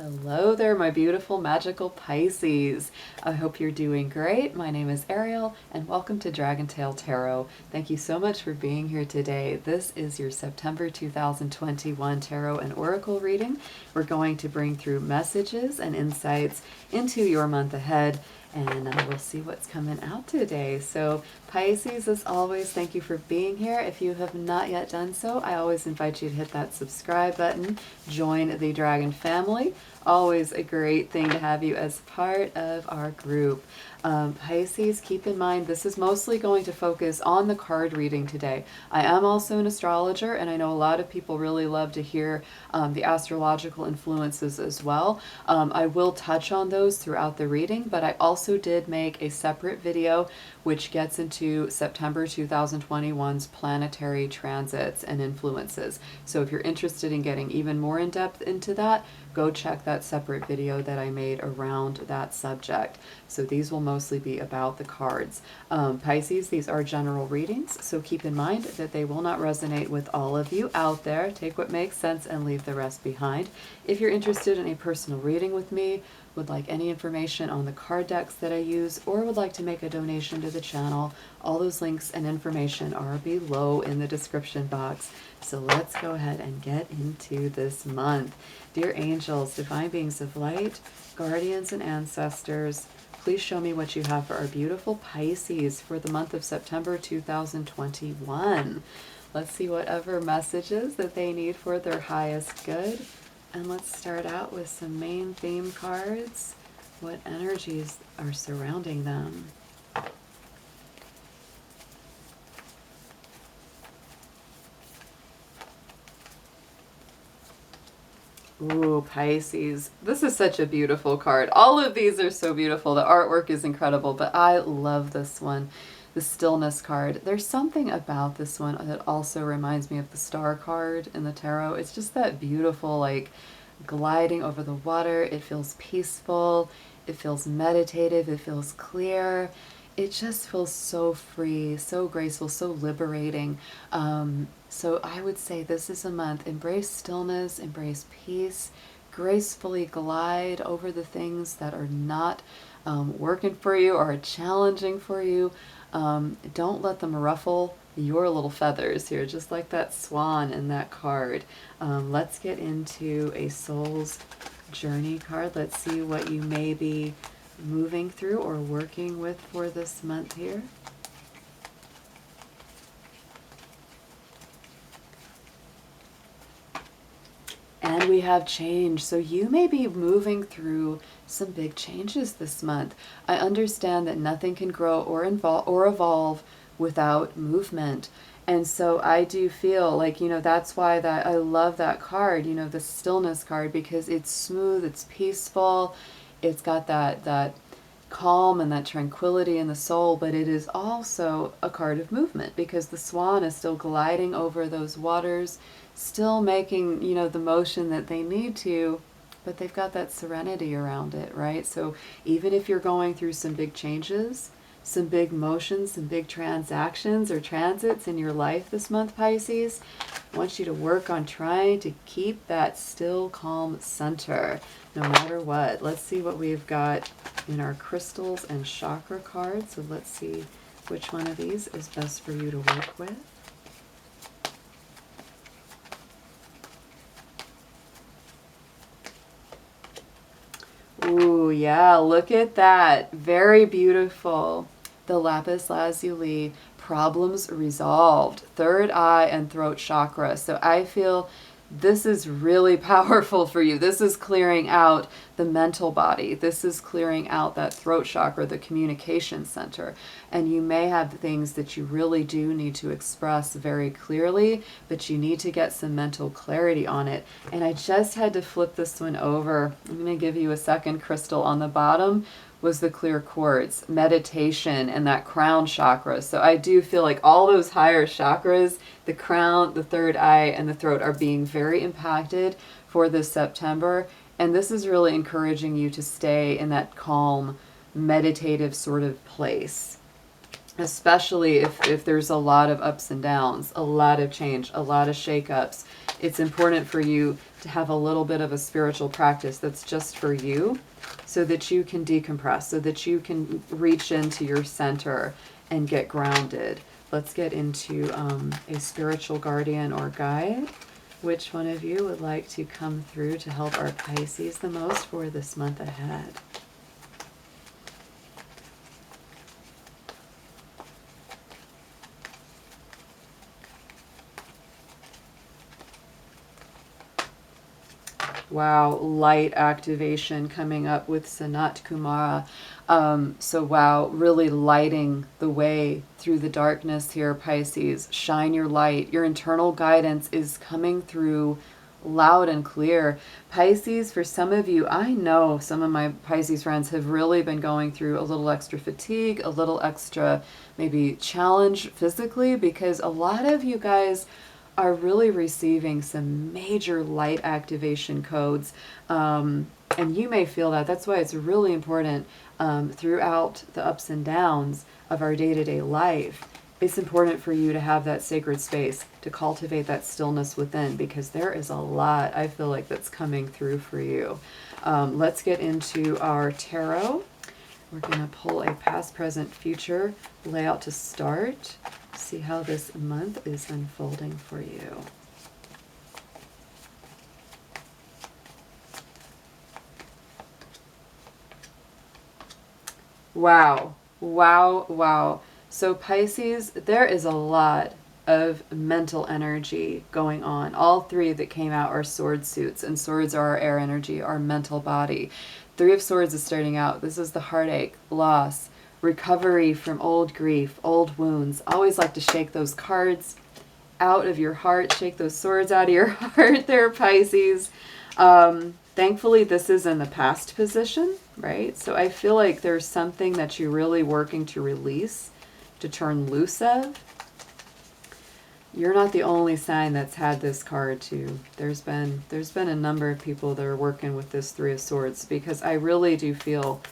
Hello there, my beautiful magical Pisces. I hope you're doing great. My name is Ariel, and welcome to Dragon Tail Tarot. Thank you so much for being here today. This is your September 2021 Tarot and Oracle reading. We're going to bring through messages and insights into your month ahead, and we'll see what's coming out today. So Pisces, as always, thank you for being here. If you have not yet done so, I always invite you to hit that subscribe button, join the Dragon family. Always a great thing to have you as part of our group. Pisces, keep in mind this is mostly going to focus on the card reading today. I am also an astrologer, and I know a lot of people really love to hear the astrological influences as well. I will touch on those throughout the reading, but I also did make a separate video which gets into September 2021's planetary transits and influences. So if you're interested in getting even more in depth into that, go check that separate video that I made around that subject. So these will mostly be about the cards. Pisces, these are general readings, so keep in mind that they will not resonate with all of you out there. Take what makes sense and leave the rest behind. If you're interested in a personal reading with me, would like any information on the card decks that I use, or would like to make a donation to the channel, all those links and information are below in the description box. So let's go ahead and get into this month. Dear angels, divine beings of light, guardians and ancestors, please show me what you have for our beautiful Pisces for the month of September 2021. Let's see whatever messages that they need for their highest good. And let's start out with some main theme cards. What energies are surrounding them? Ooh, Pisces. This is such a beautiful card. All of these are so beautiful. The artwork is incredible, but I love this one. The stillness card. There's something about this one that also reminds me of the star card in the tarot. It's just that beautiful, like, gliding over the water. It feels peaceful. It feels meditative. It feels clear. It just feels so free, so graceful, so liberating. So I would say this is a month. Embrace stillness, embrace peace, gracefully glide over the things that are not working for you or are challenging for you. Don't let them ruffle your little feathers here, just like that swan in that card. Let's get into a soul's journey card. Let's see what you may be moving through or working with for this month here. And we have change. So you may be moving through some big changes this month. I understand that nothing can grow or evolve without movement. And so I do feel like, that's why that I love that card, the stillness card, because it's smooth, it's peaceful, it's got that calm and that tranquility in the soul, but it is also a card of movement because the swan is still gliding over those waters, still making, the motion that they need to, but they've got that serenity around it, right? So even if you're going through some big changes, some big motions, some big transactions or transits in your life this month, Pisces, I want you to work on trying to keep that still, calm center no matter what. Let's see what we've got in our crystals and chakra cards. So let's see which one of these is best for you to work with. Ooh, yeah, look at that. Very beautiful. The lapis lazuli, problems resolved. Third eye and throat chakra. So I feel this is really powerful for you. This is clearing out the mental body. This is clearing out that throat chakra, the communication center. And you may have things that you really do need to express very clearly, but you need to get some mental clarity on it. And I just had to flip this one over. I'm going to give you a second crystal. On the bottom was the clear quartz, meditation, and that crown chakra. So I do feel like all those higher chakras, the crown, the third eye, and the throat are being very impacted for this September. And this is really encouraging you to stay in that calm, meditative sort of place, especially if there's a lot of ups and downs, a lot of change, a lot of shakeups. it's important for you to have a little bit of a spiritual practice that's just for you, so that you can decompress, so that you can reach into your center and get grounded. Let's get into a spiritual guardian or guide. Which one of you would like to come through to help our Pisces the most for this month ahead? Wow, light activation coming up with Sanat Kumara. So wow, really lighting the way through the darkness here, Pisces. Shine your light. Your internal guidance is coming through loud and clear. Pisces, for some of you, I know some of my Pisces friends have really been going through a little extra fatigue, a little extra maybe challenge physically, because a lot of you guys are really receiving some major light activation codes. And you may feel that. That's why it's really important throughout the ups and downs of our day-to-day life. It's important for you to have that sacred space, to cultivate that stillness within, because there is a lot, I feel like, that's coming through for you. Let's get into our tarot. We're going to pull a past, present, future layout to start. See how this month is unfolding for you. Wow. Wow. Wow. So Pisces, there is a lot of mental energy going on. All three that came out are sword suits, and swords are our air energy, our mental body. Three of Swords is starting out. This is the heartache, loss, recovery from old grief, old wounds. Always like to shake those cards out of your heart, shake those swords out of your heart there, Pisces. Thankfully, this is in the past position, right? So I feel like there's something that you're really working to release, to turn loose of. You're not the only sign that's had this card too. There's been a number of people that are working with this Three of Swords, because I really do feel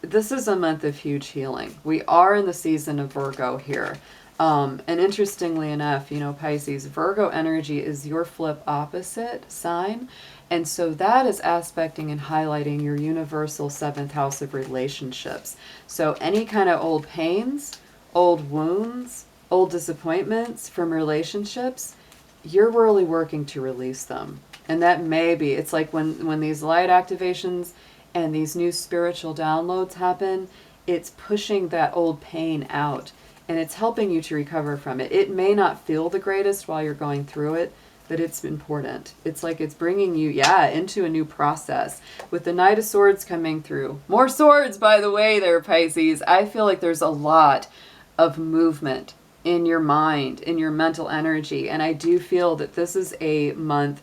this is a month of huge healing. We are in the season of Virgo here. And interestingly enough, you know, Pisces, Virgo energy is your flip opposite sign. And so that is aspecting and highlighting your universal 7th house of relationships. So any kind of old pains, old wounds, old disappointments from relationships, you're really working to release them. And that may be, it's like when these light activations and these new spiritual downloads happen, it's pushing that old pain out, and it's helping you to recover from it. It may not feel the greatest while you're going through it, but it's important. It's like it's bringing you, into a new process. With the Knight of Swords coming through. More swords, by the way, there, Pisces. I feel like there's a lot of movement in your mind, in your mental energy. And I do feel that this is a month,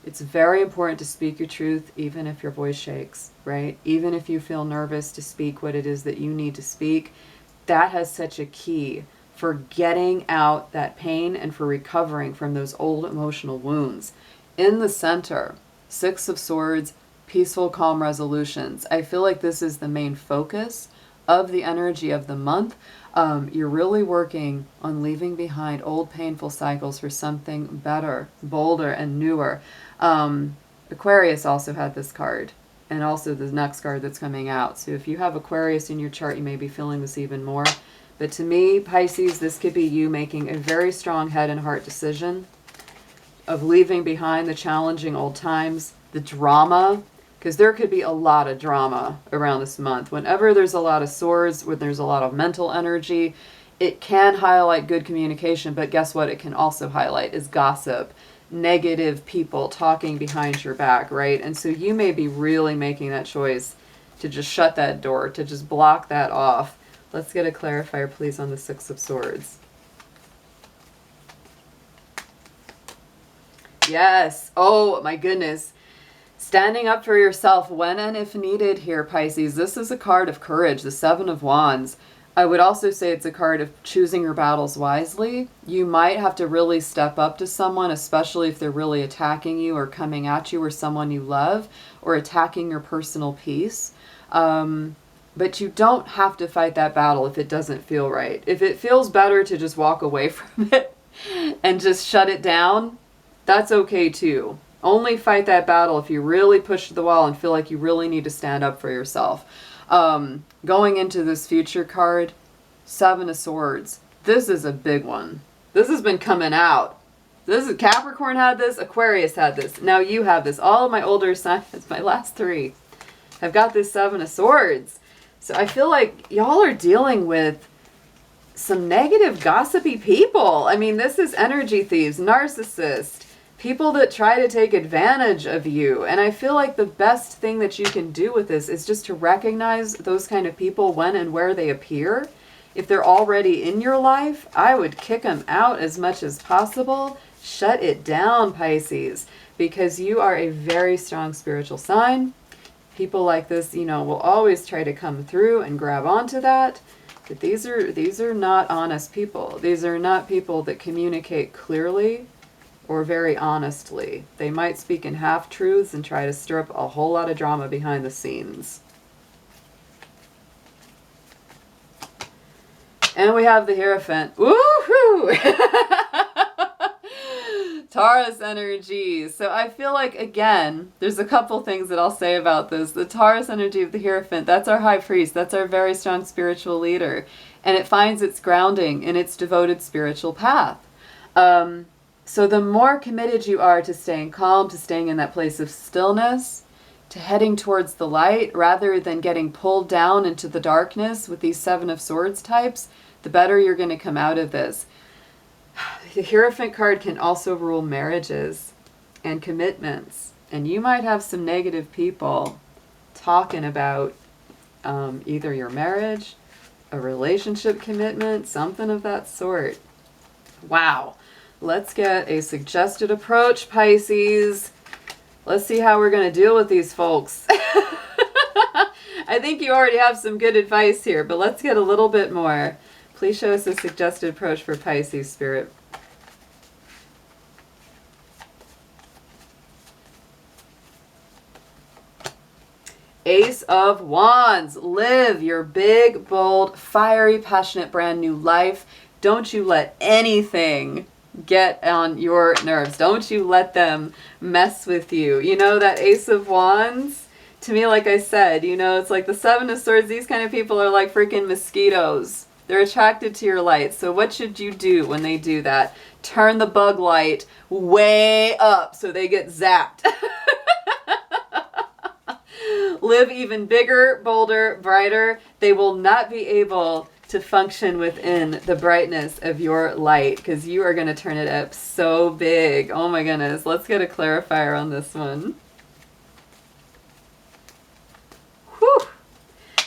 it's very important to speak your truth, even if your voice shakes, right? Even if you feel nervous to speak what it is that you need to speak. That has such a key for getting out that pain and for recovering from those old emotional wounds. In the center, Six of Swords, peaceful, calm resolutions. I feel like this is the main focus of the energy of the month. You're really working on leaving behind old painful cycles for something better, bolder, and newer. Aquarius also had this card, and also the next card that's coming out. So if you have Aquarius in your chart, you may be feeling this even more. But to me, Pisces, this could be you making a very strong head and heart decision of leaving behind the challenging old times, the drama, because there could be a lot of drama around this month. Whenever there's a lot of swords, when there's a lot of mental energy, it can highlight good communication, but guess what? It can also highlight is gossip, negative people talking behind your back, right? And so you may be really making that choice to just shut that door, to just block that off. Let's get a clarifier, please, on the Six of Swords. Yes. Oh, my goodness. Standing up for yourself when and if needed here, Pisces. This is a card of courage, the Seven of Wands. I would also say it's a card of choosing your battles wisely. You might have to really step up to someone, especially if they're really attacking you or coming at you, or someone you love, or attacking your personal peace. But you don't have to fight that battle if it doesn't feel right. If it feels better to just walk away from it and just shut it down, That's okay too. Only fight that battle if you really push to the wall and feel like you really need to stand up for yourself. Going into this future card, Seven of Swords. This is a big one. This has been coming out. This is Capricorn had this, Aquarius had this. Now you have this. All of my older signs, my last three, have got this Seven of Swords. So I feel like y'all are dealing with some negative, gossipy people. I mean, this is energy thieves, narcissists, people that try to take advantage of you. And I feel like the best thing that you can do with this is just to recognize those kind of people when and where they appear. If they're already in your life, I would kick them out as much as possible. Shut it down, Pisces, because you are a very strong spiritual sign. People like this, you know, will always try to come through and grab onto that. But these are not honest people. These are not people that communicate clearly or very honestly. They might speak in half-truths and try to stir up a whole lot of drama behind the scenes. And we have the Hierophant. Woohoo! Taurus energy. So I feel like, again, there's a couple things that I'll say about this. The Taurus energy of the Hierophant, that's our high priest. That's our very strong spiritual leader. And it finds its grounding in its devoted spiritual path. So the more committed you are to staying calm, to staying in that place of stillness, to heading towards the light, rather than getting pulled down into the darkness with these Seven of Swords types, the better you're going to come out of this. The Hierophant card can also rule marriages and commitments. And you might have some negative people talking about either your marriage, a relationship commitment, something of that sort. Wow. Let's get a suggested approach, Pisces. Let's see how we're going to deal with these folks. I think you already have some good advice here, but let's get a little bit more. Please show us a suggested approach for Pisces, Spirit. Ace of Wands. Live your big, bold, fiery, passionate, brand new life. Don't you let anything get on your nerves. Don't you let them mess with you. You know, that Ace of Wands, to me, like I said, you know, it's like the Seven of Swords. These kind of people are like freaking mosquitoes. They're attracted to your light. So what should you do when they do that? Turn the bug light way up so they get zapped. Live even bigger, bolder, brighter. They will not be able to function within the brightness of your light because you are going to turn it up so big. Oh my goodness. Let's get a clarifier on this one. Whew.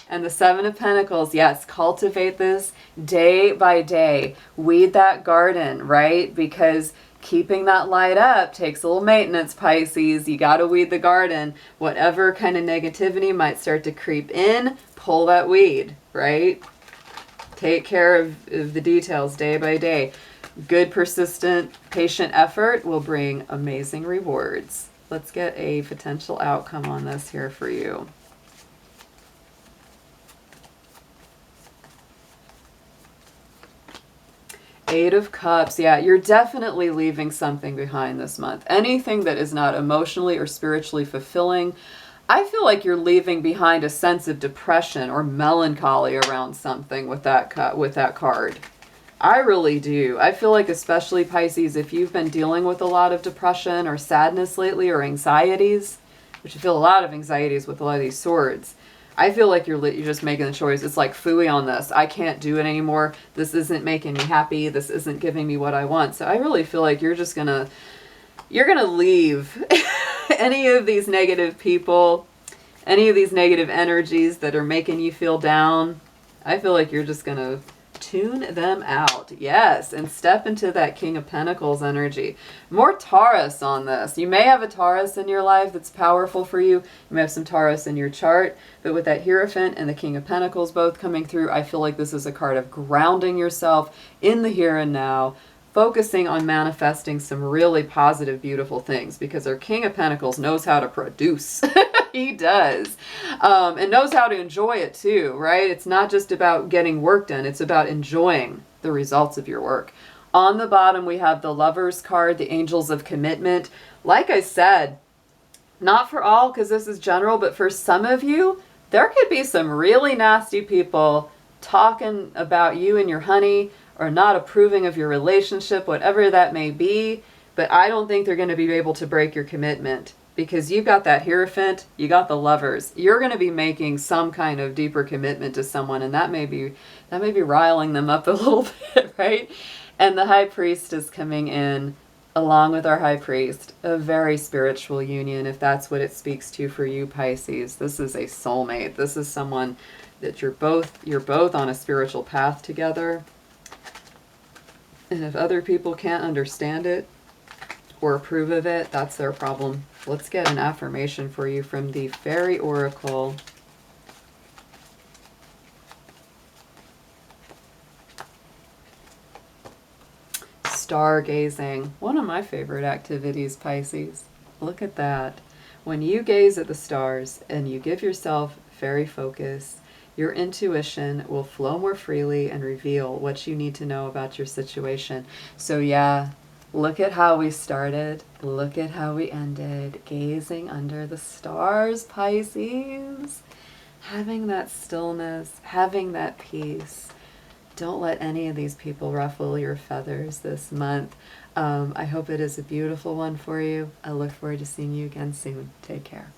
And the Seven of Pentacles, yes, cultivate this day by day. Weed that garden, right? Because keeping that light up takes a little maintenance, Pisces. You got to weed the garden. Whatever kind of negativity might start to creep in, pull that weed, right? Take care of the details day by day. Good, persistent, patient effort will bring amazing rewards. Let's get a potential outcome on this here for you. Eight of Cups. Yeah, you're definitely leaving something behind this month. Anything that is not emotionally or spiritually fulfilling. I feel like you're leaving behind a sense of depression or melancholy around something with that card. I really do. I feel like, especially Pisces, if you've been dealing with a lot of depression or sadness lately or anxieties, which I feel a lot of anxieties with a lot of these swords, I feel like you're just making the choice. It's like, phooey on this. I can't do it anymore. This isn't making me happy. This isn't giving me what I want. So I really feel like you're just gonna leave any of these negative people, any of these negative energies that are making you feel down. I feel like you're just gonna tune them out. Yes, and step into that King of Pentacles energy. More Taurus on this. You may have a Taurus in your life that's powerful for you. You may have some Taurus in your chart, but with that Hierophant and the King of Pentacles both coming through, I feel like this is a card of grounding yourself in the here and now, focusing on manifesting some really positive, beautiful things, because our King of Pentacles knows how to produce. He does. And knows how to enjoy it too, right? It's not just about getting work done. It's about enjoying the results of your work. On the bottom, we have the Lovers card, the Angels of Commitment. Like I said, not for all, because this is general, but for some of you, there could be some really nasty people talking about you and your honey, or not approving of your relationship, whatever that may be. But I don't think they're going to be able to break your commitment, because you got that Hierophant, you got the Lovers. You're going to be making some kind of deeper commitment to someone, and that may be riling them up a little bit, right? And the High Priest is coming in along with our High Priest, a very spiritual union, if that's what it speaks to for you, Pisces. This is a soulmate. This is someone that you're both on a spiritual path together. And if other people can't understand it or approve of it, that's their problem. Let's get an affirmation for you from the Fairy Oracle. Stargazing, one of my favorite activities, Pisces. Look at that. When you gaze at the stars and you give yourself fairy focus, your intuition will flow more freely and reveal what you need to know about your situation. So yeah, look at how we started. Look at how we ended. Gazing under the stars, Pisces. Having that stillness, having that peace. Don't let any of these people ruffle your feathers this month. I hope it is a beautiful one for you. I look forward to seeing you again soon. Take care.